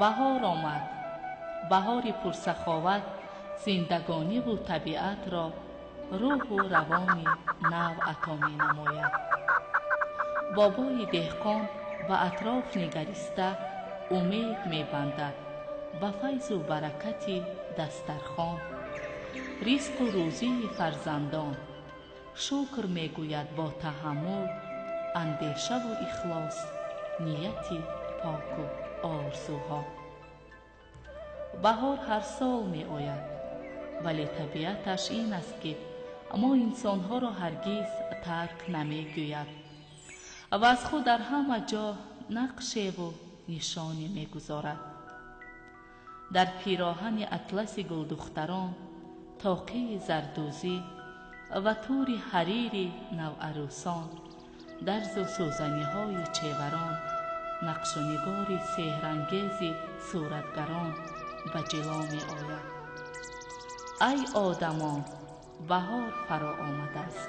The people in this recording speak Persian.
بهار آمد. بهاری پرسخاوت زندگانی و طبیعت را روح و روانی نو عطا می نماید. بابای دهقان به اطراف نگریسته امید می بندد به فیض و برکت دسترخوان، رزق و روزی فرزندان. شکر می گوید با تحمل، اندیشه و اخلاص، نیتی پاک و آرزوها. بهار هر سال می آید، ولی طبیعتش این است که ما انسانها را هرگز ترک نمی گوید و از خود در همه جا نقشه و نشانی می گذارد. در پیراهن اطلس گلدختران، طاقه زردوزی و تور حریر نوعروسان، درز و سوزنی های چیوران، نقش و نگار سحرانگیز صورتگران به جلوه می آید. ای آدمان، بهار فرا آمده است.